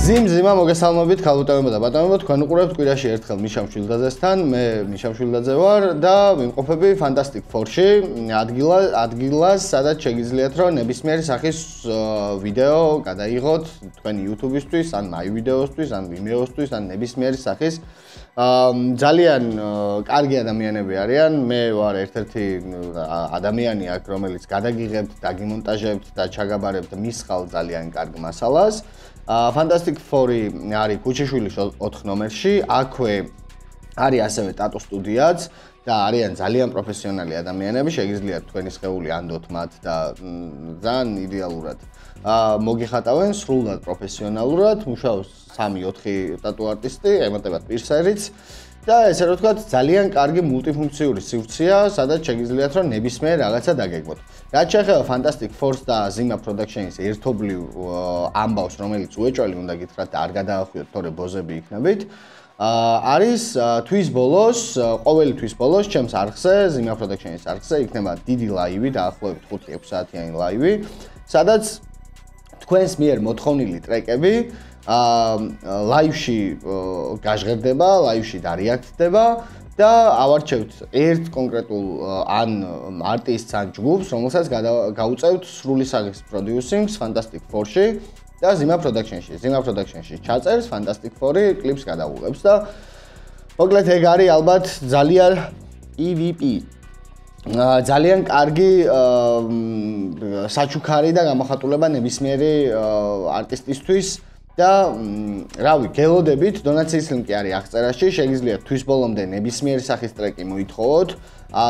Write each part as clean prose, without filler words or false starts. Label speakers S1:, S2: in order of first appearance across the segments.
S1: Zima მოგესალმებით ქალბატონებო და ბატონებო, თქვენ უყურებთ კვირაში ერთხელ მიშამ შვილდაძესთან. მე მიშამ შვილდაძე ვარ და ვიმყოფები Fantastic Four-ში, ადგილას, სადაც შეგიძლიათ რომ ნებისმიერი სახის ვიდეო გადაიღოთ თქვენი YouTube-ისთვის, ან My Videos-თვის, ან Vimeo-ისთვის, ან ნებისმიერი სახის ძალიან კარგი ადამიანები არიან. მე ვარ ერთ-ერთი ადამიანი აქ, რომელიც გადაგიღებთ, დაგიმონტაჟებთ და ჩაგაბარებთ მის ხალ ძალიან კარგ მასალას. Fantastic Four-ი არის ქუჩიშვილის 4 ნომერში, აქვე არის ასევე ტატუ სტუდიაც და არიან ძალიან პროფესიონალი ადამიანები, შეგიძლიათ თქვენი სხეული ანდოთ მათ და ძალიან იდეალურად მოგიხატავენ, სრულად პროფესიონალურად, მუშაობს 3-4 ტატუ არტისტი, ემატებათ პირსერიც და ესე რომ ვთქვათ, ძალიან კარგი მულტიფუნქციური სივრცეა, სადაც შეგიძლიათ რომ ნებისმიერ რაღაცა დაგეგმოთ. რაც შეეხება Fantastic Four-ს და Zima Production-ის ერთობლივ ამბავს, რომელიც უეჭველი უნდა გითხრათ და არ გადაახვიოთ, თორე ბოზები იქნებით. არის თვის ბოლოს, ყოველი თვის ბოლოს ჩემს არხზე, Zima Production-ის არხზე იქნება დიდი ლაივი, დაახლოებით 5-6 საათიანი ლაივი, სადაც თქვენს მიერ მოთხოვნილი ტრეკები ლაივში გაჟღერდება, ლაივში დარეაქტდება და ავარჩევთ ერთ კონკრეტულ ან არტისტს ან ჯგუფს, რომელსაც გაუწევთ სრული სახის პროდიუსინგს Fantastic Four-ში და Zima Production-ში. Zima Production-ში ჩაწერს Fantastic Four-ი კლიპს გადაუღებს და მოკლედ ეგ არის ალბათ ძალიან EVP. ძალიან კარგი საჩუქარი და გამოხატულება ნებისმიერი არტისტისთვის. და რავი, გელოდებით, დონაციის ლინკი არის აღწერაში, შეგიძლიათ თვის ბოლომდე ნებისმიერი სახის ტრეკი მოითხოვოთ.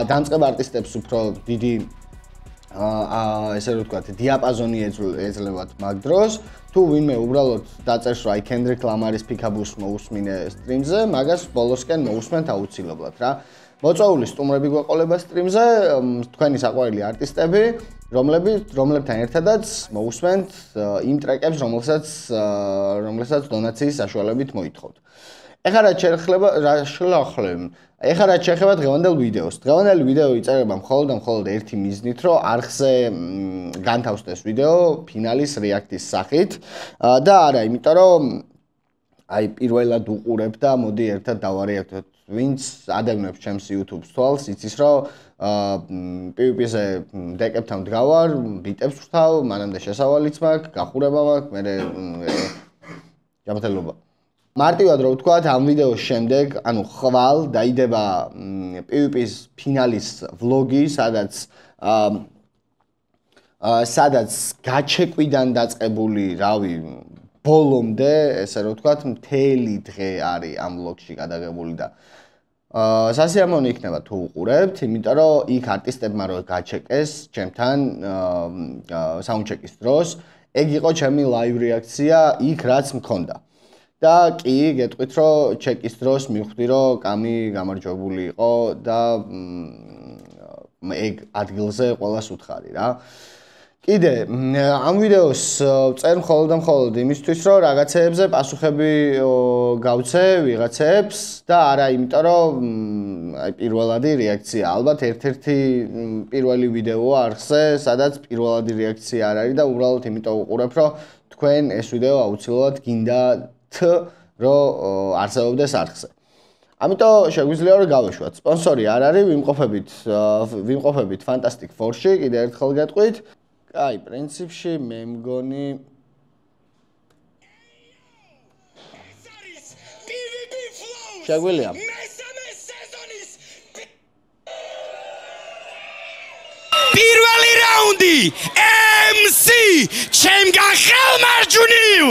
S1: დამწყებ არტისტებს უფრო დიდი ესე რომ ვთქვათ, დიაპაზონი ეძლებათ მაგ დროს. თუ ვინმე უბრალოდ დაწერს რომ აი Kendrick Lamar-ის Peekaboo-ს მოусმინე სტრიმზე, მაგას ბოლოსკენ მოусმენთ აუცილებლად რა. მოწვეული სტუმრები გვეყოლება სტრიმზე, თქვენი საყვარელი არტისტები, რომლებთან ერთადაც მოусმენთ იმ ტრეკებს, რომელსაც დონაციის საშუალებით მოითხოვთ. ეხლა რაც შეეხება დღევანდელ ვიდეოს. დღევანდელი ვიდეო იწერება მხოლოდ ერთი მიზნით, რომ არხზე განთავსდეს ვიდეო ფინალის რეაქტის სახით და არა, იმიტომ რომ აი პირველად უყურებ და მოდი ერთად დავარეაქტოთ. ვინც ადევნებს ჩემს YouTube-ს თვალს, იცის რომ PvP-ზე დეკებთან ვდგავარ, ბიტებს ვხთავ, მანამდე შესავალიც მაქვს, გახურება მაქვს, მე ჯანმრთელობა. მარტივად რომ ვთქვათ, ამ ვიდეოს შემდეგ, ანუ ხვალ დაიდება PvP-ის ფინალის ვლოგი, სადაც გაჩეკვიდან დაწყებული, რავი, ბოლომდე, ესე რომ ვთქვათ, მთელი დღე არის ამ ვლოგში გადაღებული და სასიამოვნო იქნება თუ უყურებთ, იმიტომ რომ იქ არტისტებმა რო გაჩეკეს ჩემთან საუნდჩეკის დროს, ეგ იყო ჩემი ლაივ რეაქცია იქ რაც მქონდა. და კი, გეტყვით რომ ჩეკის დროს მივხვდი რომ კამი გამარჯვებული იყო და ეგ ადგილზე ყველას უთხარი რა. კიდე ამ ვიდეოს წერ მხოლოდ იმისთვის რომ რაღაცეებზე პასუხები გავცე ვიღაცებს და არა იმიტომ რომ აი პირველადი რეაქცია ალბათ ერთ-ერთი პირველი ვიდეოა არხზე სადაც პირველადი რეაქცია არ არის და უბრალოდ იმიტომ უყურებ რომ თქვენ ეს ვიდეო აუცილებლად გინდათ რომ არსებობდეს არხზე. ამიტომ შეგვიძლია რომ გავეშვათ. სპონსორი არ არის, ვიმყოფებით Fantastic Four-ში, კიდე ერთხელ გეტყვით. აი, პრინციპში მე მგონი შეგვიძლია
S2: პირველი რაუნდი MC ჩემგან ხელმარჯვნივ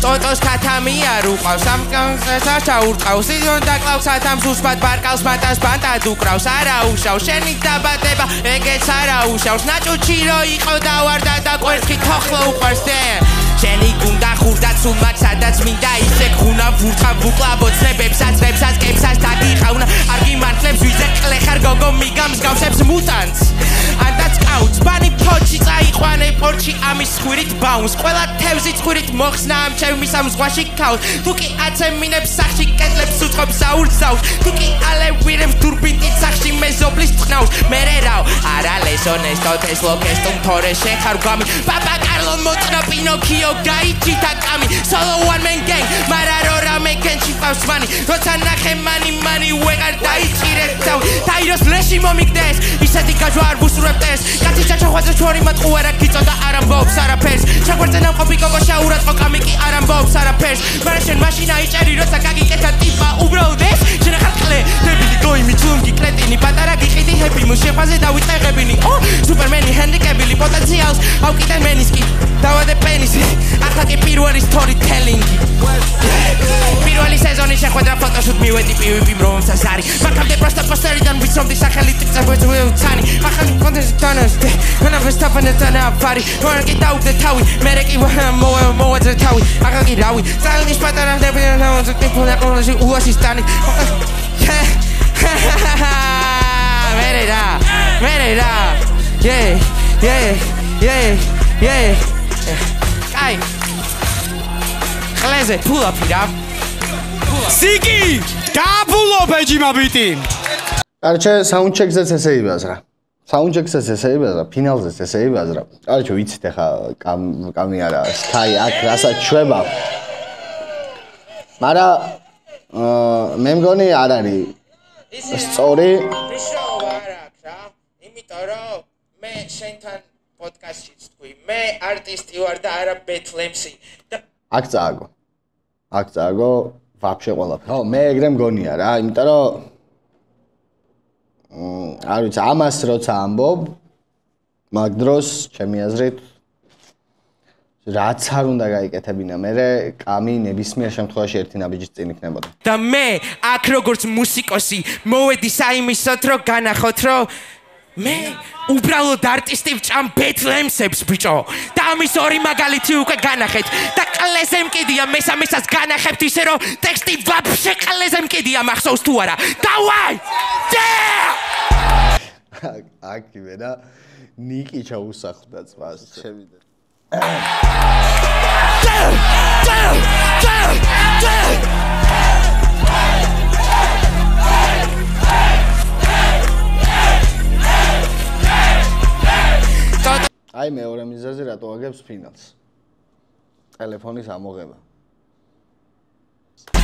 S2: ტოტოს ქათამია რუყავს სამკანსა ჩაურტყავს სიზონ დაკლავს ათამს უსმად ბარკალს მატას ბანტად უკრავს არა უშავს შენი დაბადება ეგეც არა უშავს ნაჭუჩი რო იყო დავარდა და კვერთხი თოხლო უყარს შენი გუნდა ხურდაც სულ მაგ სადაც მინდა ისე გხუნა ვურთხა ვუკლაბოცნებებს აწრებსაც კებსაც დაგიხავნა არ გიმართლებს ვიზე ყლე ხარ გოგო მიგამსგავსებს მუტანს ანდაც კაუც ბანი ფოჩი წაიყვანე პორჩი ამის ხვირით ბაუნს ყველა თევზი ხვირით მოხსნა ამ ჩემი სამზღვაში ქაუს თუ კი აცემინებს სახში კეთლებს უწყობს საურცავს თუ კი ალევირებს დურბინით სახში მეზობლის წყნავს მერე რაო არა ლესონესტო თესლოკესტუმ თორე შეხარ გამი პაპა კარლო მოწნა პინოქიო გაიჭითა კამი solo one man gang მარა რო რამე კენჩი ყავს მანი როცა ნახე მანი ვეღარ დაიჭირეთ დაიროს ლეში მომიგდეს ისეთი გაჯვარ ვუსურებდეს კაცი ჩაჩახვაზე ჩვენი მატყუარა გიწოდა არ ამბობს არაფერს შეგვერდზე ნამყოფი გოგო შაურაწყო კამი კი არ ამბობს არაფერს მარა შენ მაშინა იჭერი როცა გაგიკეთა ტიპა უბრალოდ ეს შენ ახალ ყლე დებილი გოიმი ჩუნგი კრეტინი პატარა გიყიდი ჰეპი მუშეფაზე დავიწყებინი ო სუპერმენი ჰენდიკებილი პოტენციალს ავკიდე მენისკი დავადე პენისი ახლა კი პირველი სტორი ტელინგი პირველი სეზონი შეხვედრა ფოტოშუტ მივედი პივიპი რომსაც არის მაგამდე პროსტა პოსტერიდან ვიცნობდი სახელით წაგვეწვე უცანი ახალი კონტენტი თანასდე მან ვესტაფანეთან აფარი ვარკი დაუგდე თავი მერე კი მოვაძრე თავი ახლა კი რავი ძალის პატარა დებიან ამაზე ტიპონა ყოლაში უასისტანი მერე რა კაი ხლეზე ფულაფი რა
S3: სიკი გაფულო ბეჯიმა ბიტი
S1: არჩე საუნდჩეკზეც ესე იბაზრა საუნდჩეკზეც ესე იბაზრა ფინალზეც ესე იბაზრა არჩე ვიცით ახლა კამი არა სკაი აქ რასაც შვება მაგრამ მე მგონი არ არის სწორი
S2: ისოვა არ აქვს რა იმიტომ რომ მე შენთან პოდკასტშიც თქვი მე არტისტი ვარ და არა ბეთლემსი
S1: აქ წააგო ვაფშე ყველაფერი ხო მე ეგრე მგონია რა იმიტომ რომ არ ვიცი ამას როცა ამბობ მაგ დროს ჩემი აზრით რაც არ უნდა გაიკეთებინა მერე კამი ნებისმიერ შემთხვევაში ერთი ნაბიჯის წინ იქნებოდა
S2: და მე აქ როგორც მუსიკოსი მოვედი საიმისოთ რომ განახოთ რომ მე უბრალოდ არტისტი ვჭამ ბეთლემსებს ბიჭო და ამის ორი მაგალითი უკვე განახეთ და ყლეზე მკიდია მესამესაც განახებთ ისე რომ ტექსტი ვაფშე ყლეზე მკიდია მახსოვს თუ არა დავაი
S1: აკივე და ნიკი ჩაუსახლდა წვას შევიდა აი მეორე მიზეზი რატო აგებს ფინალს ტელეფონის ამოღება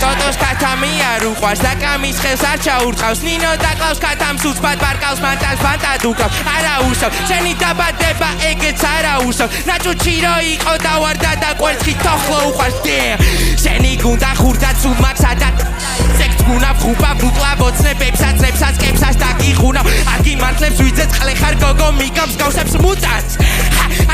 S2: ტოტოს კათამი არ უყვარს და კამის ხელს არ ჩაურწყავს ნინო დაკლავს კათამს უცბად ბარკავს მანტას ფანტად უკავს არა უსავ შენი დაბადება ეგეც არა უსავ ნაჭუჭი რო იყო დავარდა და კვერცხი თოხლო უყვარს შენი გუნდა ხურდა სულ მაქსადა სექტ გუნა ხუპა ვუკლაბოცნებებს აწრებსაც კებსაც დაგიხუნა არ გიმართლებს ვიძეც ყლე ხარ გოგო მიგამსგავსებს მუტანს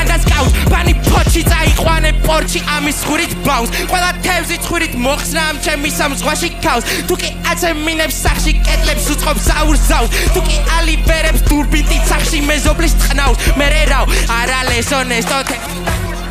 S2: ანდაც კაუს ბანი ფოჩი წაიყვანე პორჩი ამის ხვირით ბაუნს ყველა თევზი ხვირით მოხსნა ამ ჩემი სამზღვაში ქაუს თუ კი აცემინებს სახში კეთლებს უწყობს საურცავს თუ კი ალიბერებს დურბინით სახში მეზობლის წყნავს მერე რაო არა ლესონესტო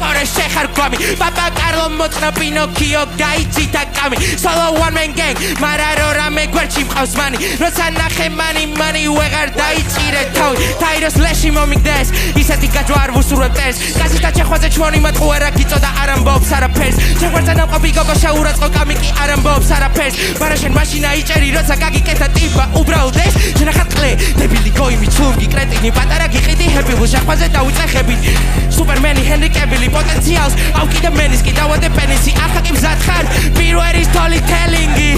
S2: თორე შეხარ გამი პაპა კარლო მოწნა პინოქიო გაიჭითა კამი solo one man gang მარა რო რამე გვერდში მყავს მანი როცა ნახე მანი ვეღარ დაიჭირე თავი დაიროს ლეში მომიგდეს ისეთი გაჯვარ ვუსურებდეს კაცი ჩაჩახვაზე ჩვენი მატყუარა გიწოდა არ ამბობს არაფერს შეგვერდზე ნამყოფი გოგო შაურაწყო კამი კი არ ამბობს არაფერს მარა შენ მაშინა იჭერი როცა გაგიკეთა ტიპა უბრალოდ ეს შენ ახალ ყლე დებილი გოიმი ჩუნგი კრეტინი პატარა გიყიდი ჰეპი მუშეფაზე დავიწყებინი სუპერმენი ჰენდიკებილი პოტენციალს ავკიდე მენისკი დავადე პენისი ახლა კი მზად ხარ პირველი სტორი ტელინგი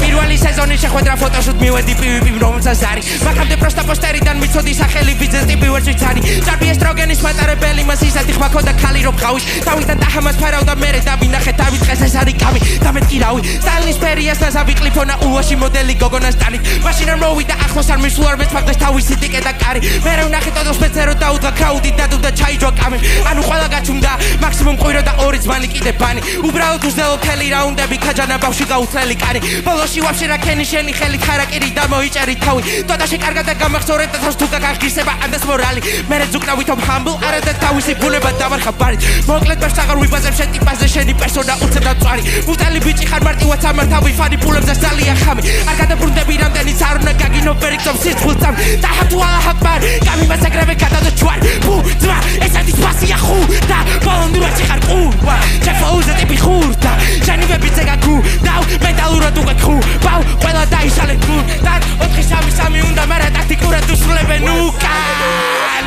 S2: პირველი სეზონი შეხვედრა ფოტოშუტ მივედი პივიპი რომელსაც არის მაგამდე პროსტა პოსტერიდან მიცოდი სახელი ბიძეს ტიპი ვერ წიცანი ჭარბი ესტროგენის მატარებელი მას ისეთი ხმა ქონდა ქალი რო ყავის თავიდან დაჰამას ფარავდა მერე დავინახე დავიწყეს ეს არის კამი დამეთკი რავი სტაილის ფერიას ნაზავი კლიფონა უაში მოდელი გოგონას ტანი მაშინ არ მოვიდა ახლოს არ მისულ არ მეცმაგდეს თავისი ტიკე და კარი მერე ვნახე ტოტოს პეცერო დაუდგა ქაუდი დადუდა ჩაიჯვა კამი ანუ ყველა გაჩუმდა მაქსიმუმ ყვირო და ორი ძმანი კიდე ბანი უბრალოდ უზელო მთელი რაუნდები ქაჯანა ბავში გაუთრელი კარი ბოლოში ვაფშე რა ქენი შენი ხელით ხარაკირი და მოიჭერი თავი ტოტაში კარგად და გამახსოვრე და თავს თუ გაგაღირსება ამას მორალი მე ზუკნავითომ humble არა და თავისი ბუნება დამარხაბარი მოკლედ მას აღარ ვიბაზებ შენ ტიპაზე შენი პერსონა უცებ და წვარი მუტალი ბიჭი ხარ მარტივად ამარ თავი ფანი პულებზე ძალია ხამი არ გადაბრუნდები რამდენიც არ უნდა გაგინო პერიქცომ სიცხულწამ და ჰათუ ალაჰაკბარ გამიმასაგრებე გადავდო ჩوار ბუ ძმა ეს არის ფასია ხუ და ბოლონდურაში ხარ ყურვა ჩეფოუზე ტიპი ხურდა შენი ვებიცე გაგუ და მენტალურად უგეკხუ ბავ ყველა დაიშალე გუ და 4-3 უნდა მარა ტაქტიკურად უსრულებენ უკან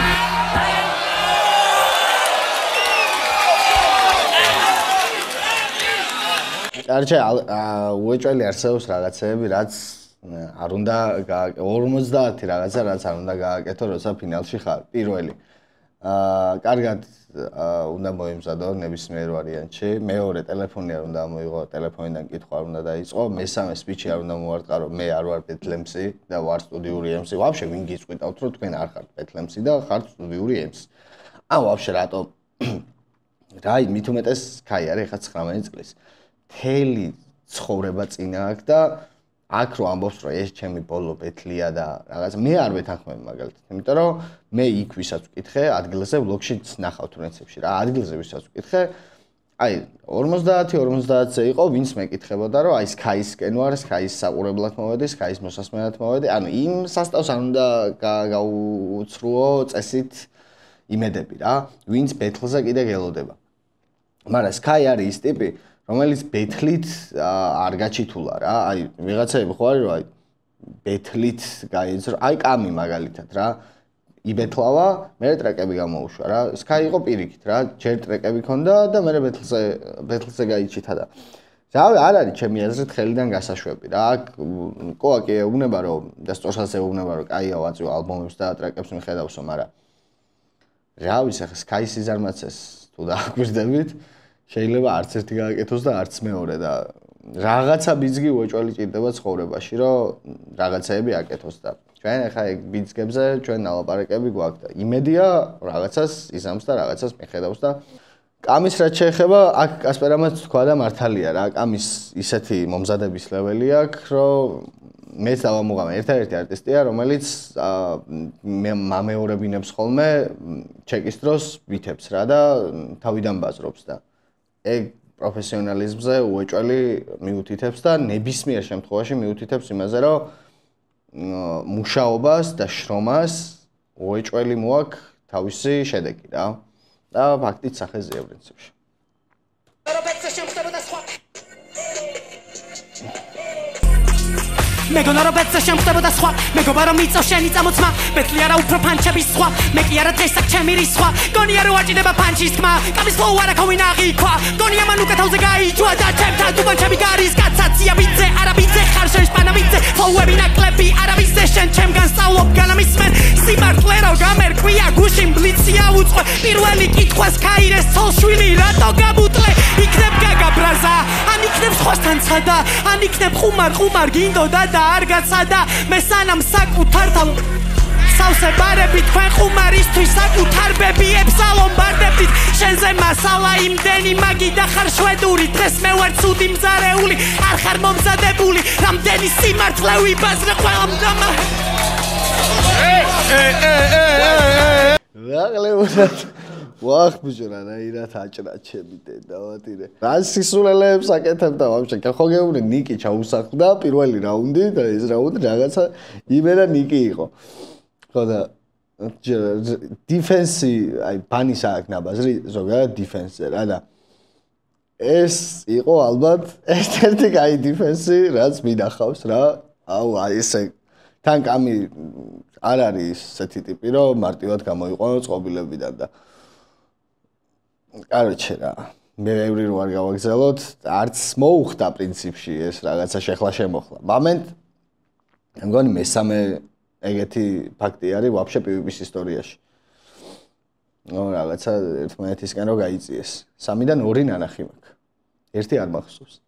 S1: არჩე უეჭველი არსებობს რაღაცეები რაც არ უნდა 50 რაღაცა რაც არ უნდა გააკეთო როცა ფინალში ხარ პირველი კარგად უნდა მოიმზადო ნებისმიერ ვარიანტში მეორე ტელეფონი არ უნდა მოიღო ტელეფონიდან კითხვა არ უნდა დაიწყო მესამე სპიჩი არ უნდა მოვარტყარო მე არ ვარ ბეთლემსი და ვარ სტუდიური ემსი ვაფშე ვინ გიწყვიტავთ რომ თქვენ არ ხართ ბეთლემსი და ხართ სტუდიური ემსი ვაფშე რატო რაი მით უმეტეს კაი არის ხა 19 წლის თელი ცხოვრება წინა აქ და აქ რო ამბობს რომ ეს ჩემი ბოლო ბეთლია და რაღაც მე არ ვეთანხმები მაგალითად იმიტომ რომ მე იქ ვისაც ვკითხე ადგილზე ვლოგში ნახავთ პრინციპში რა ადგილზე ვისაც ვკითხე აი 50-50-ზე იყო ვინც მეკითხებოდა რომ აი სკაისკენ ვარ სკაის საყურებლად მოვედი სკაის მოსასმენად მოვედი ანუ იმ სასტავს არ უნდა გაუცრუო წესით იმედები რა ვინც ბეთლზე კიდე გელოდება მაგრამ სკაი არის ის ტიპი რომელიც ბეთლით არ გაჩითულა რა აი ვიღაცები ხო არის რომ აი ბეთლით გაიძრო აი კამი მაგალითად რა იბეთლავა მე ტრეკები გამოუშვა რა სკაი იყო პირიქით რა ჯერ ტრეკები ქონდა და მე ბეთლზე გაიჩითა და რავი არ არის ჩემი აზრით ხელიდან გასაშვები რა კოაკი ეუბნება რომ და სწორსაც ეუბნება რომ კაია ვაწვი ალბომებს და ტრეკებს მიხედავსო მაგრამ რავი სახე სკაის იზარმაცეს თუ დააკვირდებით შეიძლება არც ერთი გააკეთოს და არც მეორე და რაღაცა ბიძგი უეჭველი ჭირდება ცხოვრებაში რომ რაღაცეები აკეთოს და ჩვენ ახლა ეგ ბიძგებზე ჩვენ ნალაპარაკები გვაქვს და იმედია რაღაცას იზამს და რაღაცას მიხედავს და კამის რაც შეეხება აქ კასპერამაც თქვა და მართალია რა კამის ისეთი მომზადების ლეველი აქვს რომ მეც დავამოღამე ერთ-ერთი არტისტია რომელიც მამეორებინებს ხოლმე ჩეკის დროს ვითებს რა და თავიდან ბაზრობს და ეგ პროფესიონალიზმზე უეჭველი მიუთითებს და ნებისმიერ შემთხვევაში მიუთითებს იმაზე, რომ მუშაობას და შრომას უეჭველი მოაქვს თავისი შედეგი რა. და ფაქტით სახეზეა პრინციპში.
S4: მეგონა რომ ბეწე შემხდებოდა სხვა მეგობა რომ მიწო შენი წამოწმა ბეთლი არა უფრო ფანჩების სხვა მე კი არა დღეს აქ ჩემი რისხვა გონია რომ აჭიდება ფანჩის თქმა კამის ფლოუ არა ქოვინა აღიქვა გონია მან უკეთავზე გაიჯვა და ჩემთან დუბანჩები გარის კაცაცია ბიძე არა ბიძე ხარ შენ სპანავიძე ფლოუები ნაკლები არა ბიძე შენ ჩემგან სწავლობ განამისმენ სიმართლე რო გამერკვია გუშინ ბლიცია უწყო პირველი კითხვას ქაირეს ცოლშვილი რატო გამუტლე იქნებ გაგაბრაზა ან იქნებ სხვასთან ცადა ან იქნებ ხუმარ გინდოდა და არ გაცადა მე სანამ საკუთარ თავ სავსე ბარები თქვენ ხუმარისთვის საკუთარბები ებსალომბარდებდით შენზე მასალა იმდენი მაგი და ხარ შვედური დღეს მე ვარ ცუდი მზარეული არ ხარ მომზადებული რამდენი სიმართლე ვიბაზრე ყველამ გამა
S1: ვაღლებოდათ ვახ ბუჟრა და ირათ აჭრა ჩემი დედავატირე რა სისულელეებს აკეთებ და ვაფშე ხო გეუბნე ნიკი ჩაუსახლდა პირველი რაუნდი და ეს რაუნდი რაღაცა იმენა ნიკი იყო ხო და დიფენსი აი ბანის აქ ნაბაზრი ზოგადად დიფენსზე რა და ეს იყო ალბათ ერთ-ერთი კაი დიფენსი რაც მინახავს რა აუ აი ესე თან კამი არ არის ესეთი ტიპი რომ მარტივად გამოიყვანო წყობილებიდან და კაროჩე რა მე ვერი რო არ გავაგზავნოთ არც მოუხდა პრინციპში ეს რაღაცა შეხლა შემოხლა მომენტ მგონი მესამე ეგეთი ფაქტი არის ვაფშე PvP-ის ისტორიაში ნო რაღაცა ერთმანეთისკენ რო გაიწიეს 3-დან 2 ნანახი მაქვს ერთი არ მახსოვს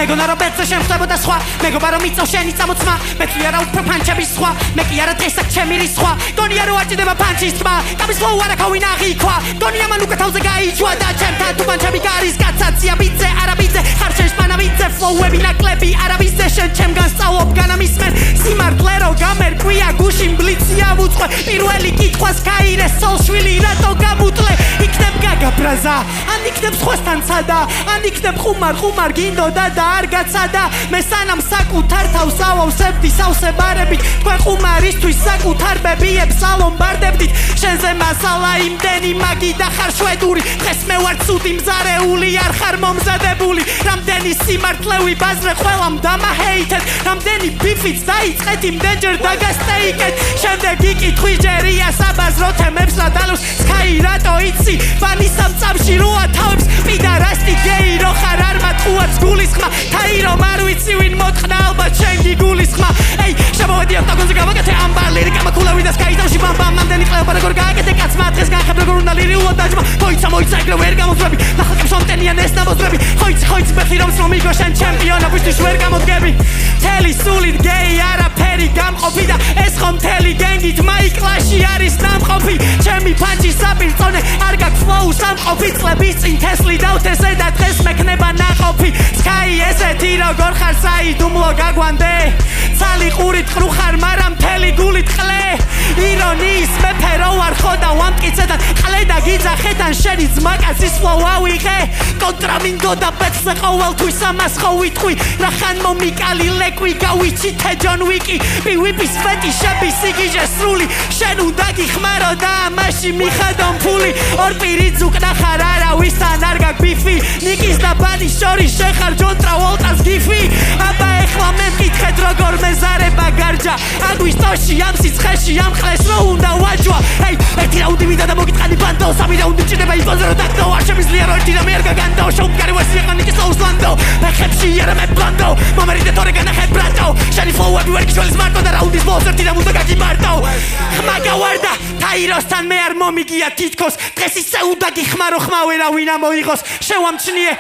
S4: მეგონა რომ ბეწე შემხდებოდა სხვა მეგობა რომ იწევ შენი წამოწმა მეტყვი არა უფრო ფანჩების სხვა მე კი არა დღესაც ჩემი რის სხვა გონია რომ აჭდება ფანჩის თმა კამის ფლოუ არა ქოვინ აღიქვა გონია მან უკვე თავზე გაიჯვა და ჩემთან თუ ფანჩები გარის კაცაცია ბიძე არა ბიძე ხარ შენ სპანავიძე ფლოუები ნაკლები არა ბიძე შენ ჩემგან სწავლობ განამისმენ სიმართლე რო გამერკვია გუშინ ბლიცია უწყე პირველი კითხვას გაირე სოლშვილი რატო გამუტლე იქნებ გაგაბრაზა ან იქნებ სხვასთან ცადა ან იქნებ ხუმარ გინდოდა და არ გაცადა მე სანამ საკუთარ თავს ავავსებდი სავსებარებით თქვენ ხუმარისთვის საკუთარ ბებიებს ალომბარდებდით შენზე მასალა იმდენი მაგი და ხარ შვედური დღეს მე ვარ ცუდი მზარეული არ ხარ მომზადებული რამდენი სიმართლევი ბაზრე ყველამ დამაჰეითეთ რამდენი ბიფიც დაიწყეთ იმდენჯერ დაგასტეიკეთ შემდეგ იკითხვი ჯერია საბაზრო თემებს რა დალოს სკაი რატო იცი ვანის ამ წამში როა თავებს პიდარასტი გეი რო ხარ არ მათყუებს გულის ხმა თაირო არ ვიცი ვინ მოწყდა ალბათ შენ გიგულის ხმა ეი შემოვედი ოქტაგონზე გავაკეთე ამბარლერი გამაკულავი და სკაიტავში ბამბამ ამდენი ყლება როგორ გააკეთე კაცმა დღეს განხებ როგორ უნდა ლირივო დაჯმა მოიცა ეგრე ვერ გამოძვრები ნახალკებს მომტენიან ეს ნაბოძვრები ხოიცი ბეხი რომს რომ იგო შენ ჩემპიონობისთვის ვერ გამოდგები თელი სულით გეი არაფერი გამყოფი და ეს ხომ თელი გენგით მაიკლაში არის დამყოფი ჩემი ფანჩი საპირწონე არ გაქვს ფლოუ სამყოფი წლების წინ თესლი დავთესე და დღეს მექნება ნაყოფი სკაი ესეთი როგორ ხარ საიდუმლო გაგვანდე ცალი ყურით ყრუ ხარ მაგრამ მთელი გულით ყლე ირონიის მეფე რო არ ხო და ვამტკიცედან ყლე და გიძახეთან შენი ძმაკაცის ფლოუ ავიღე კონტრამინდო და პეცზე ყოველთვის ამას ხო ვიტყვი რახან მომიკალი ლეკვი გავიჩი თეჯონ ვიკი პივიპის ფეტიშები სიგიჟე სრული შენ უნდა გიხმარო და ამაში მიხადონ ფული ორ პირიც უკნა ხარ არავისთან არ გაქვს ბიფი ნიკის და ბანის შორის შენ ხარ ჯონ ტრავოლტას გიფი აბა ეხლა მე მკითხეთ როგორ მეზარება გარჯა აგვის ტოში ამ სიცხეში ამ ყლეს რო უნდა ვაჯვა ეი ერთი რაუნდი მინდა და მოგიტყანი ბანდო სამი რაუნდი ჭირდება იფონზე რო დაგდო არ შემიძლია რო ერთი და მე არ გაგანდო შოუმკარი ვესი ახლა ნიკის ლოუსლანდო ფეხებში არა მე ბლანდო მომერიდე თორე განახე ბრატო შენი ფლოუები ვერ გიჩველის მარტო და რაუნდის ბოლოს ერთი და უნდა გაგიმარტო ხმა გავარდა თაიროსთან მე არ მომიგია თითქოს დღეს ისე უნდა გიხმარო ხმა ვერა ვინა მოიღოს შევამჩნიე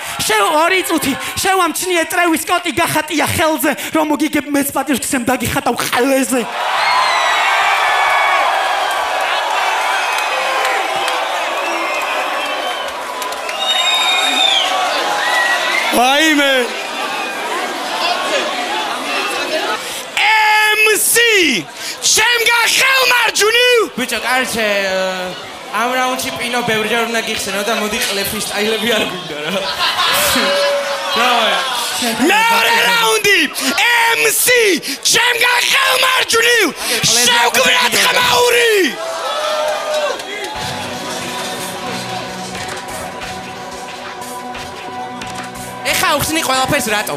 S4: ორი წუთი შევამჩნიე ტრევის სკოტი გახატია ხელზე რომ მოგიგებ მეც პატივს გსემ დაგიხატავ ყლეზე
S3: აიმე MC ჩემგან ხელმარჯვნივ
S2: ბიჭო კარჩე ამ რაუნდში პინო ბევრჯერ უნდა გიხსენო და მოდი ყლეფის სტაილები არ გვინდა რა
S3: მეორე რაუნდი MC ჩემგან ხელმარჯვნივ შევგვიათ ხმაური
S2: ეხა უხსნი ყველაფერს რატო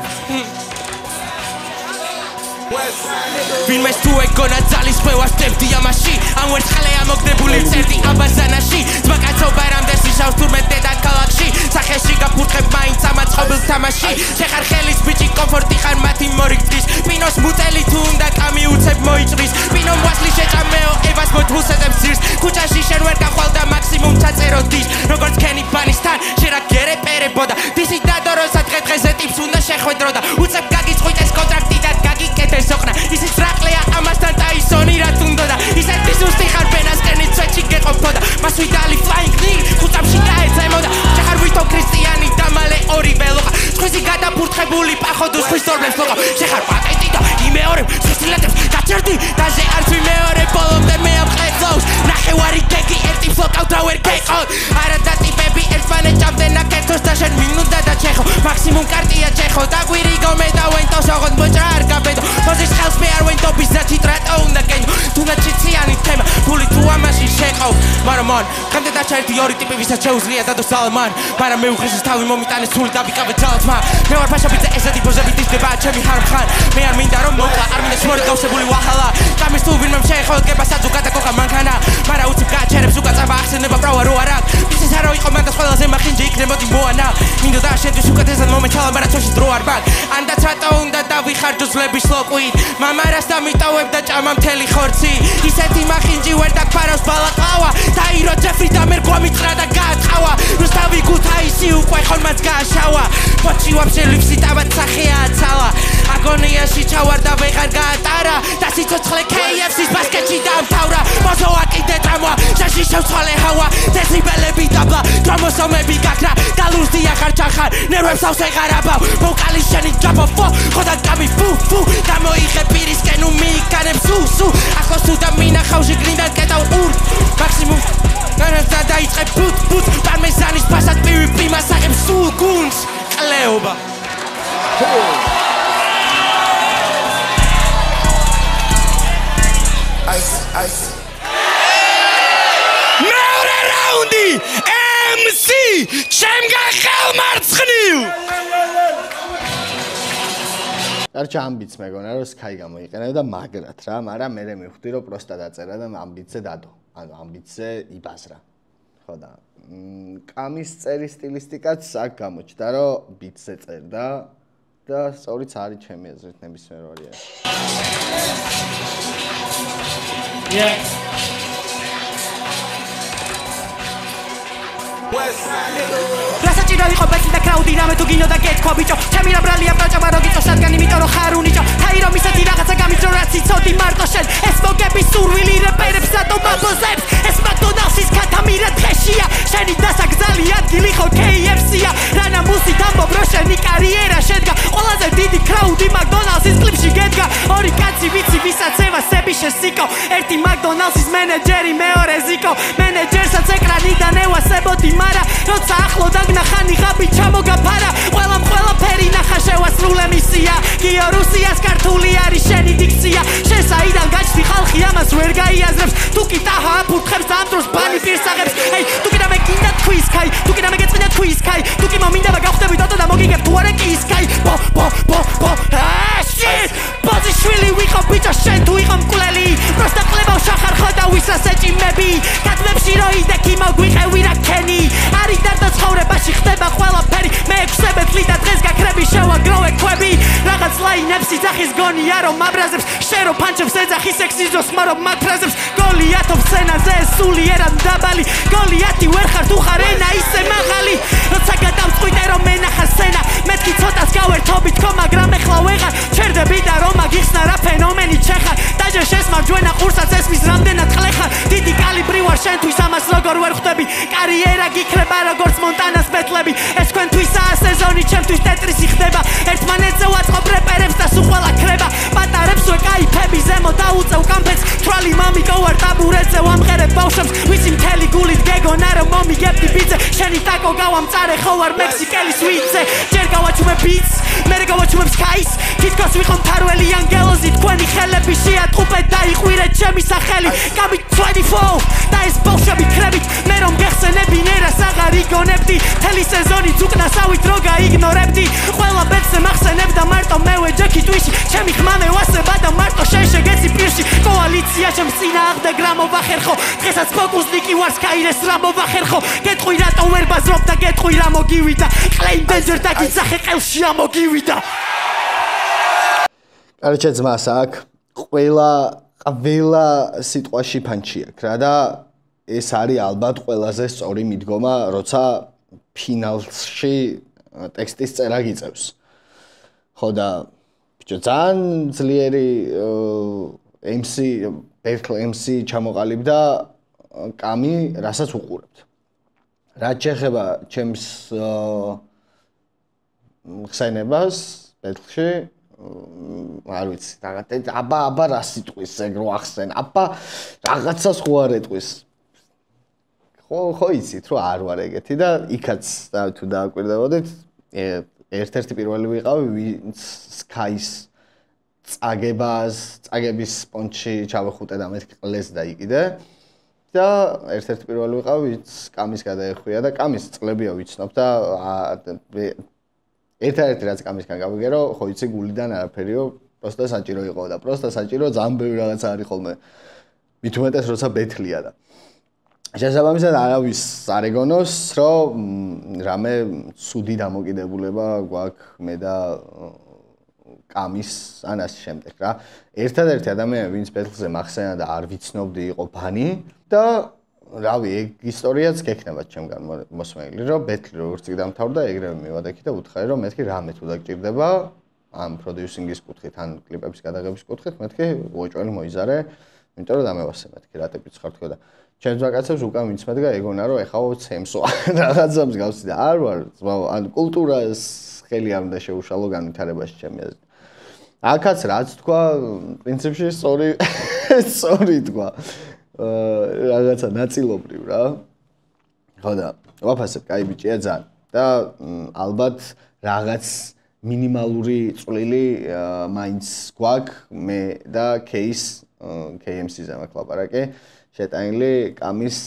S2: ვინმეს თუ ეგონა ძალის ხვევას დებდი ამაში ამ ვერცხლე ამოგდებული წერდი აბაზანაში ძმაკაცობა რამდენს ისავს თურმე დედაქალაქში სახეში გაფურთხებ მაინც ამაც ყოფილ თამაში შეხარ ხელის ბიჭი კომფორტი ხარ მათი მორიგდრის პინოს მუტელი თუ უნდა კამიუცებ მოიჭრის პინომ ვასლი შეჭამეო ევას მოთმუსედებს ძირს ქუჩაში შენ ვერ გახვალ და მაქსიმუმ წაწერო დის როგორც ქენი ბანისთან შენ რა გერეპერებოდა დისი დადოროსა დღე-დღეზე ტიპს უნდა შეხვედრო და უცებ გაგიწყვიტეს კონტრაქტი და გაგიკეთეს ოყნა ისიც რაყლია ამასთან ტაისონი რაც უნდოდა ისეთი ზუსტი ხარ ბენასკენი წვეთში გეყოფოდა მას ვიდალი ფლაინგ ნი ხუწამში გაეცემოდა შეხარ ვითო ქრისტიანი და მალე ორი ველოხა სხვისი გადაფურთხებული პახოდო სხვის თორმებს ლოყა შეხარ პატენტი და იმეორებ სუსილეთებს გაჩერდი დაჟე არც ვიმეორე ბოლომდე მე ამ ყლებს ნახევარი გეგი ერთი ფლოკავთ რა ვერ გეყოთ არა და ტიპები ერთმანე ჭამდნენ აკეთოს და შენ მინუნდა და ჩეხო მაქსიმუმ კარტია ჩეხო და გვირიგო მე და ვენტოს ოღონდ მოჭრა არ გაბედო მოზის ხელს მე არ ვენტობის და ჩიტრატო უნდა გენო თუნდაც ჩიციანი თემა ფული თუ ამაში შეყავ მაგრამ მან ხამდე დაჩერდი ორი ტიპი ვისაც შეუძლია დადოს ძალმან მაგრამ მე უხეშის თავი მომიტანეს სული დავიკავე ძალათმა მე ვარ ფაშაბიძე ესეთი ბოჟები დისდება ჩემი ხარხან მე არ მინდა რომ მოკლა არ მინდა შმორი გავსებული ვაჰალა გამის თუ ვინმე შეეხო გება საძუ გადაკოხა მანქანა მაგრამ უცებ გაჩერებს უკაცაბა ახსენება ბრავა რო არა ისიც არ იყო მანდ ყველაზე მახინჯი იქნებოდი მოანა მინდოდა შენთვის უკეთესად მომეჩალა მაგრამ ცოში დრო არ ბაგ ანდაც რატო უნდა დავიხარჯო ძლების ლოკვით მამარას დამიტოვებ და ჭამა მთელი ხორცი ისეთი მახინჯი ვერ დაგფარავს ბალაკლავა დაირო ჯეფრი და მერგვა მიწრა და გააწყავა რუსთავი გუთაისი უკვე ხონმაც გააშავა ბოჩი ვაფშე ლიფსი თავად სახეა გონიაში ჩავარ და ვეღარ გაატარა და სიცოცხლე KFC-ს ბასკეტში დაამთავრა მოზო აკიდე ტრამვა ჟაში შევცვალე ჰავა დეციბელები დაბლა ქრომოსომები გაქრა გალურსი ახარ ჩახარ ნერვებს ავსეღარაბავ ვოკალის შენი ჯაბო ფო ხოდა კამი ფუ ფუ გამოიღე პირისკენ უმიიგანებ სუ ახოს თუ და მინახავ ჟიგნიდან კეტავ ურ მაქსიმუმ განაცა დაიწყე ბუტ პარმეზანის ფასად პივი პიმას აღებს სულ გუნდს ყლეობა
S3: Ice. მეორე რაუნდი MC ჩემგან ხელმარცხნივ
S1: არჩა ამბიც მეგონა რომ Sky გამოიყენებდა მაგრად რა, მაგრამ მე მივხვდი რომ პროსტა დაწერა და ამბიცზე დადო. ანუ ამბიცზე იბაზრა. ხო და კამის წერის სტილისტიკაც აქ გამოჩნდა რომ ბიტზე წერდა და სწორიც არის ჩემი აზრით ნებისმიერ ვარიანტი.
S4: რასაჭირო იყო ბექი და კრაუდი რამე თუ გინოდა გეთქვა ბიჭო ჩემი რა ბრალია ბრაჭაბა რო გიწო სადგან იმიტომ რომ ხარ უნიჭო თაირო მისეთი რაღაცა გამიძრო რაც იცოდი მარტო შენ ეს მოგები სურვილი რეპერებს რატომ აბოზებს ეს მაკდონალდსის ქათამირა დღეშია შენი დასაგზალი ადგილი ხო KFC-ია რანა მუსით ამბობ რომ შენი კარიერა შედგა ყველაზე დიდი კრაუდი მაკდონალდსის კლიპში გედგა ორი კაცი ვიცი ვისაც ევასები შესიკო ერთი მაკდონალდსის მენეჯერი მეორე ზიკო მენეჯერსაც ეკრანიდან ევასებოდი მარა როცა ახლო დაგნახანი ღაბი ჩამოგაფარა ყველაფერი ნახა შევასრულე მისია გიო რუსიას ქართული არის შენი დიქცია შენ საიდან გაჩნდი ხალხი ამას ვერ გაიაზრებს თუ კი ტაჰა აფურთხებს და ამ დროს ბანი პირს აღებს ჰეი თუ კი რამე გინდა თქვი Sky თუ კი რამე გეწმინდა თქვი Sky თუ კი მომინდა გავხდები დოტო და მოგიგებ თუ არა კი Sky ბო ბოზიშვილი ვიყო ბიჭო შენ თუ იყო მკვლელი პროსტა ყლებავ შახარ ხო და ვისაც ეჭიმები კადმებში რო იდექი მოგვიყევი რა ქენი არის დარდო ცხოვრებაში ხდება ყველაფერი მე ექვსებეთლი და დღეს გაქრები შევაგროვე ქვები რაღაც ლაინებს იძახის გონია რომ აბრაზებს შენ რო ფანჩებს ეძახი სექსიზოს მარო მათრაზებს გოლიათო სცენაზე სულიერად დაბალი გოლიათი ვერ ხარ თუ ხარ ენა ისე მაღალი როცა გადავწყვიტე რომ მენახა სცენა მეთქი ცოტას გავერთობი თქო მაგრამ ეხლა ვეღარ ჩერდები და რომ აგიხსნა რა ფენომენი ჩეხარ დაჟე შენს მარჯვენა ყურსაც ესმის რამდენად ყლეხარ დიდი კალიბრი ვარ შენთვის ამას როგორ ვერ ხვდები კარიერა გიქრება როგორც მონტანას ბეთლები ეს თქვენთვისაა სეზონი ჩემთვის ტეტრისი ხდება ერთმანეთზე ვაწყობ რეპერებს და სულ ყველა ქრება პატარებს ვეკაიფები ზემო დაუწევ კამფეთს თვალი მამიკო ვარ ტაბურეტზე ვამღერებ ბავშვებს ვიცი მთელი გულით გეგონა რომ მომიგებდი ბიძე შენი ტაკო გავამწარე ხო ვარ მექსიკელი სვიცე ჯერ გავაჩუმე ბიტს მე გავაჩუმებ Sky-ს თითქოს ვიყო მფარველი ანგელოზი თქვენი ხელები შეატყუპე და იყვირეთ ჩემი სახელი კამი 24 და ეს ბავშვები ქრებით მე რომ გეხსენები ნერას აღარ იგონებდი თელი სეზონი ძუკნასავით რო გაიგნორებდი ყველა ბედზე მახსენებ და მარტო მე ვეჯექი ტვიში ჩემი ხმა მე ვასება და მარტო შენ შეგეცი პირში კოალიცია ჩემს წინააღმდეგ რა მოვახერხო დღესაც ფოკუსნიკი ვარ Sky-ს რა მოვახერხო გეტყვი რატო ვერ ბაზრობ და გეტყვი რა მოგივიდა კლეიმ დენჯერ და გიძახე ყელში ამოგივიდა
S1: კარჩე ძმას აქ ყველა სიტყვაში ფანჩი აქვს რა და ეს არის ალბათ ყველაზე სწორი მიდგომა როცა ფინალში ტექსტის წერა გიწევს ხო და ბიჭო ძალიან ძლიერი MC ჩამოყალიბდა კამი რასაც უყურებთ რაც შეეხება ჩემს ხსენებას ბეთლში არ ვიცი რაღაც აბა რა სიტყვის ეგ რო ახსენ აბა რაღაცას ხო არ ეტყვის ხო იცით რომ არ ვარ ეგეთი და იქაც თუ დააკვირდებოდით ერთ-ერთი პირველი ვიყავი ვინც Sky-ს წაგების პონჩი ჩავეხუტე და მეთქი ყლეს და იყიდე და ერთ-ერთი პირველი ვიყავი ვინც კამის გადაეხვია და კამის წყლებია ვიცნობ და ერთ-ერთი რაც კამისგან გავიგერო ხო იცი გულიდან არაფერიო პროსტა საჭირო იყო და პროსტა საჭირო ძალიან ბევრი რაღაცა არის ხოლმე მით უმეტეს როცა ბეთლია და შესაბამისად არავის არ ეგონოს რომ რამე ცუდი დამოკიდებულება გვაქვს მე და კამის ანას შემდეგ რა ერთადერთი ადამიანი ვინც ბეთლზე მახსენა და არ ვიცნობდი იყო ბანი და რავი ეგ ისტორიაც გექნება ჩემგან მოსმენილი რომ ბეთლი როგორც კი დამთავრდა ეგრევე მივადექი და უთხარი რომ მეთქი რამე თუ დაგჭირდება ამ პროდიუსინგის კუთხით, ან კლიპების გადაღების კუთხით, მეთქი უეჭველი მოიზარე, იმიტომ რომ დამევასე მეთქი რა ტიპის ხარ თქო და ჩემს ვაკაცებს უკან ვინც მედგა ეგონა რომ ეხაო ცემსო რაღაცა მსგავსი და არ ვარ ძმაო ან კულტურას ხელი არ უნდა შეუშალო განვითარებაში ჩემი აზრით. აქაც რაც თქვა, პრინციპში სწორი თქვა. რაღაცა ნაწილობრივ რა. ხო და ვაფასებ, კაი ბიჭია ძალიან. და ალბათ რაღაც მინიმალური წვლილი მაინც გვაქვს მე და KMC-ზე მაქვს ლაპარაკი. შეტანილი კამის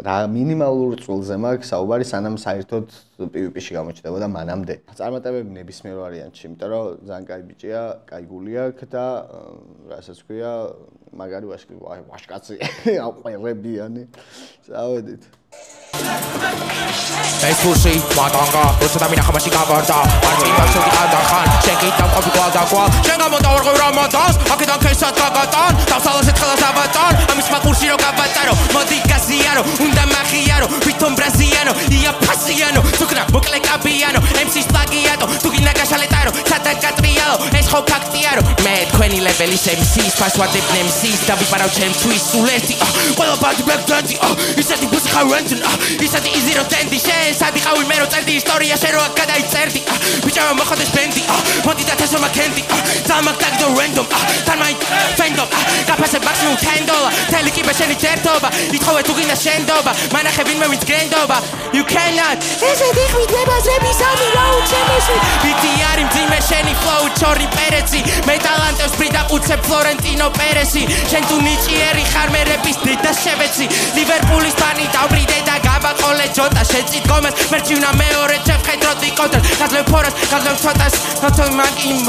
S1: რა მინიმალურ წვლილზე მაქვს საუბარი სანამ საერთოდ PvP-ში გამოჩნდებოდა მანამდე. წარმატებები ნებისმიერ ვარიანტში, იმიტომ რომ ძალიან კაი ბიჭია, კაი გული აქვს და რასაც ქვია, მაგარი ვაშკაცი, აყვერებიანი. წავედით.
S2: Facebookში ვატანგა, როცა და მინა ხამაში გავარდა, არ მიმარჩევ დახან, შეკიდა ყოფი გვალდაკვალ, შენ გამოდავარღვევ რამადანს, აქედან ქესაც გაგატან, დავსალაშეთ ხელას აბატარ, ამის მაკურსი რო გავატარო, მოდი გაზიარო, უნდა მახიარო, ვითომ ბრაზიანო, ია ფასიანო, თუკნა მოკლე კაბიანო, MC-ს პლაგიატო, თუ გინდა გაშალეტარო, სადა გატრიალო, ეს ხო ფაქტია რომ მე თქვენი ლეველის MC-ს ფასვადებ MC-ს და ვიპარავ ჩემთვის სულ ერთი, ყველა ბადი ბლეკდანსი, ისეთი ბუსი ხავენცი ისეთი easy რო ტენდი შენ სადი ყავი მე რო წერდი ისტორია შენ რო აქ გადაიწერდი ბიჭებო მოხდეს ბენდი მოდი და თესო მაქენდი ძალმაკ დაგდო random თან მაინც ფენდომ გაფასებ მაქსიმუმ $10 თელი კიბე შენი ჯერთობა ითხოვე თუ გინდა შენდობა მანახე ვინმე ვინც გრენდობა you cannot ესეთი ხვიდლებაზრები სამი რა უჩემეში ბიტი არი მძიმე შენი flow ჩორი პერეცი მე ტალანტებს ფრიდა უცებ ფლორენტინო პერესი შენ თუ ნიჭიერი ხარ მე რეპის დედა შევეცი ლივერპულის ფანი დავბრიდე და გავაყოლე ჯოტა შეწით გომეს მერჩივნა მეორე ჩევხედროდი კონტრ გაზლევ ფორას გაზლევ ცოტას ნოთო მაკიმ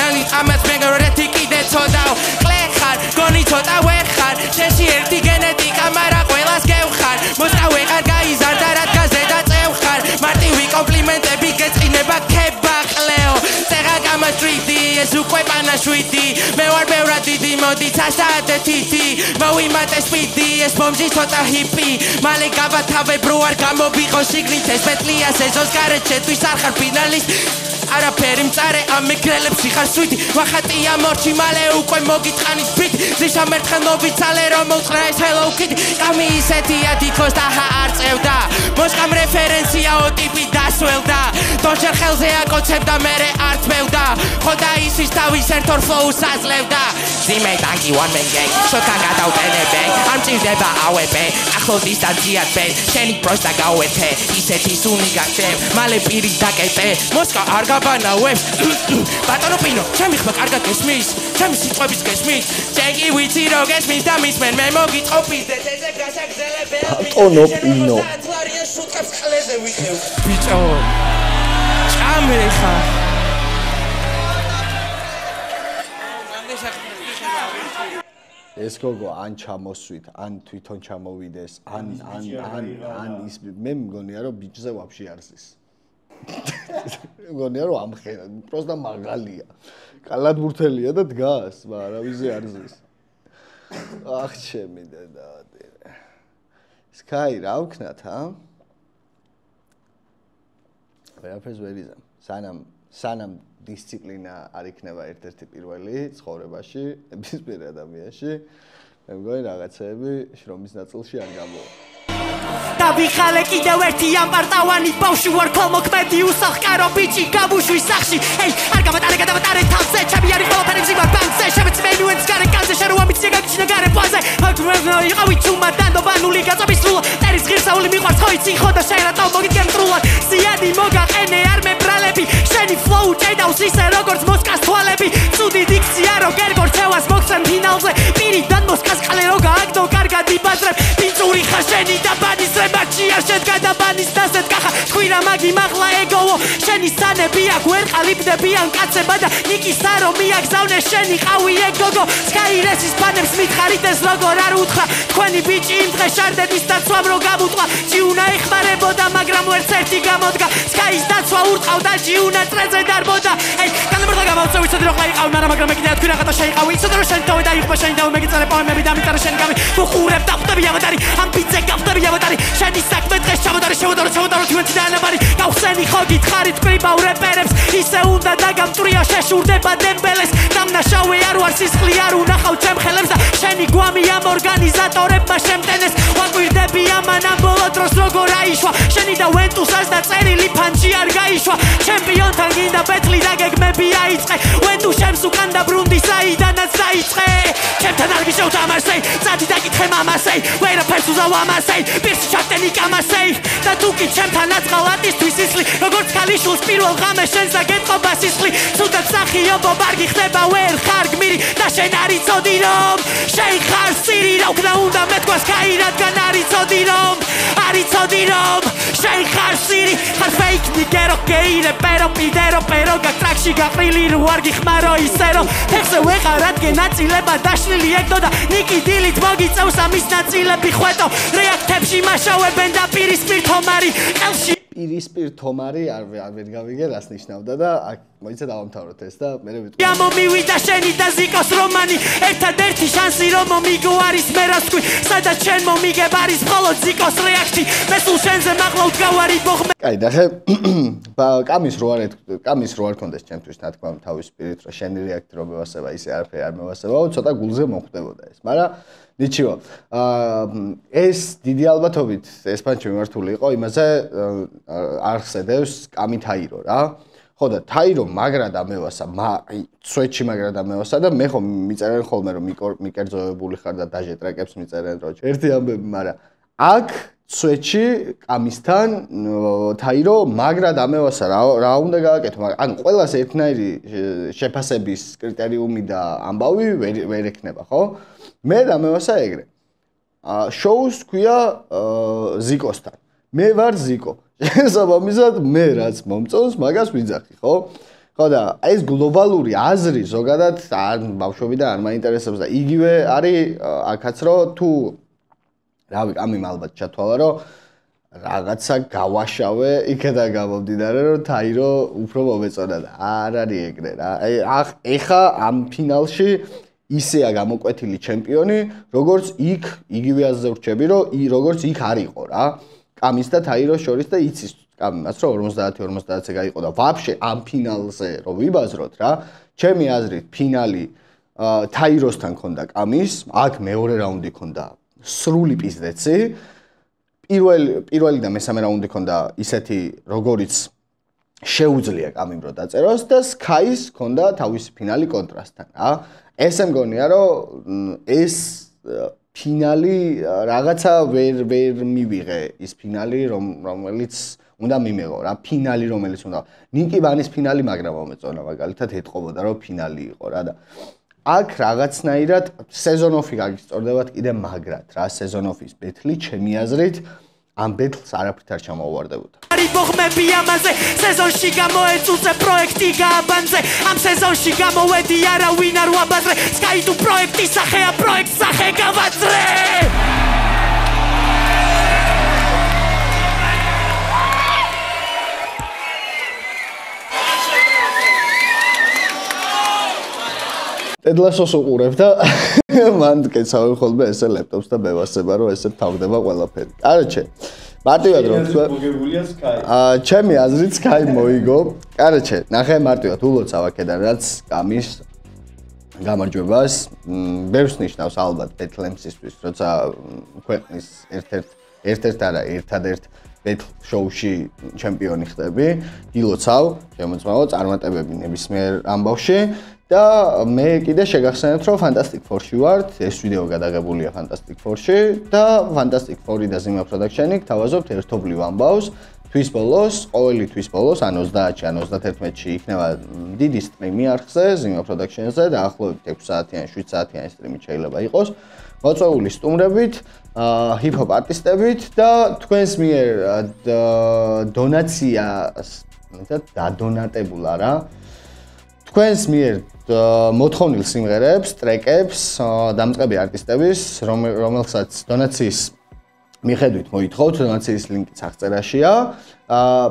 S2: ანი ამას მეგრეთი კიდე ცოდაო კლეხარ გონი ცოტა ვეხარ შენში ერთი გენეტიკა მარა ყველას გევხარ მოსკავე ხარ გაიზარდა რადგანზე და წევხარ მარტივი კომპლიმენტები გეწყინება ქებაყლეო წეღა გამასტრიდი ეს უკვე პანაშვიდი მე ვარ ბევრად დიდი მოდი ცაშადე თითი მოვიმატე სპიდი ეს ბომჟი ცოტა ჰიპი მალე გავათავებ რო არ გამობიყო შიგნით ეს მეტლია სეზონს გარეთ შეთვის არ ხარ ფინალისტი არაფერი მწარე ამ მეკრელებში ხარ სვიტი ვახატია მორჩი მალე უკვე მოგიტყანით ბიტ ზიშა მერთხელ მოვიცალე რომ მოწყრა ეს Hello Kitty კამი ისეთია თიქოს და არ წევდა მოსკამ რეფერენციაო ტიპი დასველდა დოშერ ხელზე აკოცებდა მერე არ თმევდა ხო და ისის თავის ერთორ ფლოუს აძლევდა ძიმე ტანკი one man gang შოთან გადავტენებენ არ მჭირდება ავებე ახლო დისტანციად ბენ შენი პროსტა გავეთე ისეთი სუნი გაგდებ მალე პირი დაკეტე მოსკა არ გაბანავებს ბატონო პინო ჩემი ხმა კარგად გესმის ჩემი სიტყვების გესმის შენ კი ვიცი რო გესმის და მისმენ მე მოგიწყობიდეთ ესე გასაგზელებელ
S1: ბატონო პინო
S2: ძლარიან შუტკებს ხლეზე ვიხევ ბიჭო ჭამე ხა
S1: ეს გოგო ან ჩამოსვით, ან თვითონ ჩამოვიდეს, ან ის მე მგონია რომ ბიჭზე ვაფშე არ ზის. მგონია რომ ამხელა, პროსტა მაგალია. კალათბურთელია და დგას, არავიზე არ ზის. ახ ჩემი დედა. სკაი რა ვქნათ, ა? ვერაფერს ვერ იზამ. სანამ დისციპლინა არ იქნება ერთ-ერთი პირველი ცხოვრებაში, ნებისმიერ ადამიანში, მე მგონი რაღაცები შრომის ნაწილში არ გამოვა.
S4: და ვიხალე კიდევ ერთი ამპარტავანი ბავშვი ვარ ქოლმოქმედი უსახკარო ბიჭი გაბუშვი სახში ეი არ გადავატარე თავზე ჩემი არის ყველაფერი მძიმე ბანკზე შემეცი მენუენს გარე კანზე შენ რო ამიცია გაგიჩინე გარე პლანზე იყავი ჩუმა დანდობანული გაწობის სრულ ტერის ღირსეული მიყვარს ხო იცი ხო და შენ რატომ მოგიდგენ მტრულად ზიანი მოგაყენე არ მებრალები შენი ფლოუ ჭედავს ისე როგორც მოსკას თვალები ცუდი დიქცია რო გერგორჩევას მოგცემ ფინალზე პირიდან მოსკას ყლე რო გააგდო კარგად იბაძრებ პინწური ხარ შენი და ბანის რემაჩია შენ გადაბანის დასეთ კახა თქვი რა მაგი მაღლა ეგოვო შენი სანები აქ ვერ ყალიბდებიან კაცება და ნიკისა რომ მიაგზავნე შენი ყავი ეგოგო სკაირესის ფანებს მითხარით ეს როგორ არ უთხრა თქვენი ბიჭი იმ დღეს შარდების დაცვამ რო გამუტყვა ჯიუნა ეხმარებოდა მაგრამ ვერც ერთი გამოდგა სკაის დაცვა ურტყავდა ჯიუნა წრეზე დარბოდა ეი განმერდა გამავწევი ცოდი რო ყავი მაგრამ მე კიდე თქვი რაღაცა შეიყავი იცოდე რომ შენ თავი დაიხმა შენ თავი მეგიწარე პოემები დამიწარე შენ გამი თუ ხურებ და ხვდები ავატარი ამ პიცე გავდები ავატარი შენი საქმე დღეს ჩამოდარო თვენთი და ანაბარი გავხსენი ხო გითხარით პრიბავ რეპერებს ისე უნდა დაგამტრია შეშურდება დემბელეს დამნაშავე არ ვარ სისხლი არ უნახავ ჩემ ხელებს და შენი გვამი ამ ორგანიზატორებმა შემტენეს ვაკვირდები ამან ამ ბოლო დროს როგორ აიშვა შენი და ვენტუსას და წერილი ფანჯი არ გაიშვა ჩემპიონთან გინდა ბეთლი და გეგმები აიწყე ვენტუ შემს უკან და ბრუნდი საიდანაც დაიწყე ჩემთან არ მიშევთამასე წადი დაკითხე მამასე ვერაფერს უზავ ამასე პირში ჩატენი კამასე და თუ კი ჩემთან აწყალატისთვის ისლი როგორც ქალიშვილს პირველ ღამეს შენს და გეტყობა სისხლი ცუდად სახიობო ბარგი ხდება ვერ ხარ გმირი და შენ არ იცოდი რომ შენ ხარ სირი რა უკნა უნდა მეთქვას კაი რადგან არ იცოდი რომ შენ ხარ სირი ხარ ფეიქ ნიგერო გეირე პერო გაკტრაკში გაყრილი რო არ გიხმარო ისე რომ ფეხზე ვეყარ რადგან ნაწილება დაშლილი ეგდო და ნიკი დილით მოგიწევს ამის ნაწილები ხვეტო რეაქტებში მაშავებენ და პირისპირ თომარი ყელში
S1: პირისპირ თომარი არ ვერ გავიგე რას ნიშნავდა და მოიცა დავამთავროთ ეს და მე ვიტყვი
S4: მოვიდა შენი და ზიკოს რომანი ერთადერთი შანსი რომ მომიგო არის მე რას თქვი სადაც შენ მომიგებ არის მხოლოდ ზიკოს რეაქტი მე სულ შენზე მაღლა ვდგავარი ბოხმე
S1: კაი ნახე კამის რო არ კონდეს ჩემთვის თქმა უნდა თავის სპირით რომ შენი რეაქტი რომ მევასება ისე არაფერი არ მევასებაო ცოტა გულზე მოხვდებოდა ეს მაგრამ ნიჩიო ეს დიდი ალბათობით ეს პანჩი მიმართული იყო იმაზე არ ხსედევს კამი თაირო რა ხო და თაირო მაგრა და მევასა სვეტში მაგრა და მევასა და მე ხომ მიწერენ ხოლმე რომ მიკერძოებული ხარ და დაჟე ტრეკებს მიწერენ რო ერთი ამბები მაგრამ აქ სვეტში კამისთან თაირო მაგრა და მევასა რა უნდა გააკეთო მაგრამ ანუ ყველას ერთნაირი შეფასების კრიტერიუმი და ამბავი ვერ ექნება ხო მე და მევასა ეგრე შოუს ქვია ზიკოსთან მე ვარ ზიკო შესაბამისად მე რაც მომწონს მაგას ვიძახი ხო ხო და ეს გლობალური აზრი ზოგადად არ ბავშვობიდან არ მაინტერესებს და იგივე არის აქაც რომ თუ რავი ამიმ ალბათ ჩათვალა რომ რაღაცა გავაშავე იქედა გამომდინარე რომ თაირო უფრო მომეწონა და არ არის ეგრე რა ეხა ამ ფინალში ისეა გამოკვეთილი ჩემპიონი როგორც იქ იგივე აზრზე ვრჩები რომ როგორც იქ არ იყო რა კამის და თაიროს შორის და იცის კამის რომ 50-50-ზე გაიყო და ვაფშე ამ ფინალზე რომ ვიბაზროთ რა ჩემი აზრით ფინალი თაიროსთან ქონდა კამის აქ მეორე რაუნდი ქონდა სრული პიზდეცი პირველი და მესამე რაუნდი ქონდა ისეთი როგორიც შეუძლია კამიმ რო დაწეროს და სკაის ქონდა თავისი ფინალი კონტრასტთან რა ესე მგონია რომ ეს ფინალი რაღაცა ვერ მივიღე ის ფინალი რომელიც უნდა მიმეღო რა ფინალი რომელიც უნდა ნიკი ბანის ფინალი მაგრამ მომეწონა მაგალითად ეთყობოდა რომ ფინალი იყო რა და აქ რაღაცნაირად სეზონოფი გაგისწორდებათ კიდე მაგრად რა სეზონოფის ბეთლი ჩემი აზრით ამ ბეთლს არაფრით არ ჩამოუვარდებოდა
S4: ბოხმები ამაზე სეზონში გამოეწუწე პროექტი გააბანძე ამ სეზონში გამოვედი არავინ არ ვაბაზრე სკაი თუ პროექტის სახეა პროექტს სახე გავაძრე
S1: ტედლასოს უყურებ და მან კეცავენ ხოლმე ესე ლეპტოპს და მევასება რომ ესე თავდება ყველაფერი. კაროჩე. მარტივად რომ თქვა მოგებულია სკაი. ჩემი აზრით სკაი მოიგო. კაროჩე, ნახე მარტივად ულოცავ აქედან რაც კამის გამარჯვებას. ბევრს ნიშნავს ალბათ ბეთლემსისთვის, როცა ქვეყნის ერთ-ერთ არა ერთადერთ ბეთლ შოუში ჩემპიონი ხდები. ილოცავ, შემოწმაო წარმატებები ნებისმიერ ამბავში. და მე კიდე შეგახსენებთ რომ Fantastic Four-ში ვართ, ეს ვიდეო გადაღებულია Fantastic Four-ში და Fantastic Four-ი და Zima Production-ი გთავაზობთ ერთობლივ ამბავს თვის ბოლოს, ყოველი თვის ბოლოს, ან 30-ში, ან 31-ში იქნება დიდი სტრიმი არხზე, Zima Production-ზე და ახლობით 6 საათიანი, 7 საათიანი სტრიმი შეიძლება იყოს. მოწვეული სტუმრებით, ჰიპ-ჰოპ არტისტებით და თქვენს მიერ დონაცია, დადონატებულ არა. თქვენს მიერ მოთხოვნილ სიმღერებს, ტრეკებს, დამწყები არტისტების, რომელსაც დონაციის მიხედვით მოითხოვთ, დონაციის ლინკიც აღწერაშია.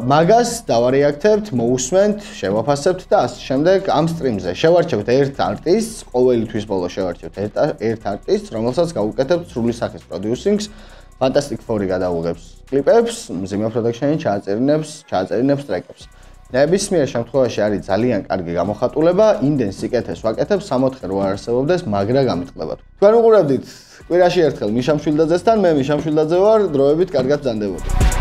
S1: მაგას დავარეაქტებთ, მოусვენთ, შევაფასებთ და ასე შემდეგ ამ სტრიმზე. შევარჩევთ ერთ არტისტს, ყოველი თვის ბოლოს შევარჩევთ ერთ არტისტს, რომელსაც გავუკეთებთ სრული სახის პროდიუსინგს Fantastic Four-ი გადაუღებს კლიპებს, Zima Production-ი ჩააწერინებს ტრეკებს. ნებისმიერ შემთხვევაში არის ძალიან კარგი გამოხატულება, იმდენ სიკეთეს ვაკეთებ, 64 რო არსებობდეს, მაგრა გამიტყდება. თქვენ უყურებდით კვირაში ერთხელ მიშა მშვილდაძესთან, მე მიშა მშვილდაძე ვარ, დროებით კარგად ბრძანდებოდეთ.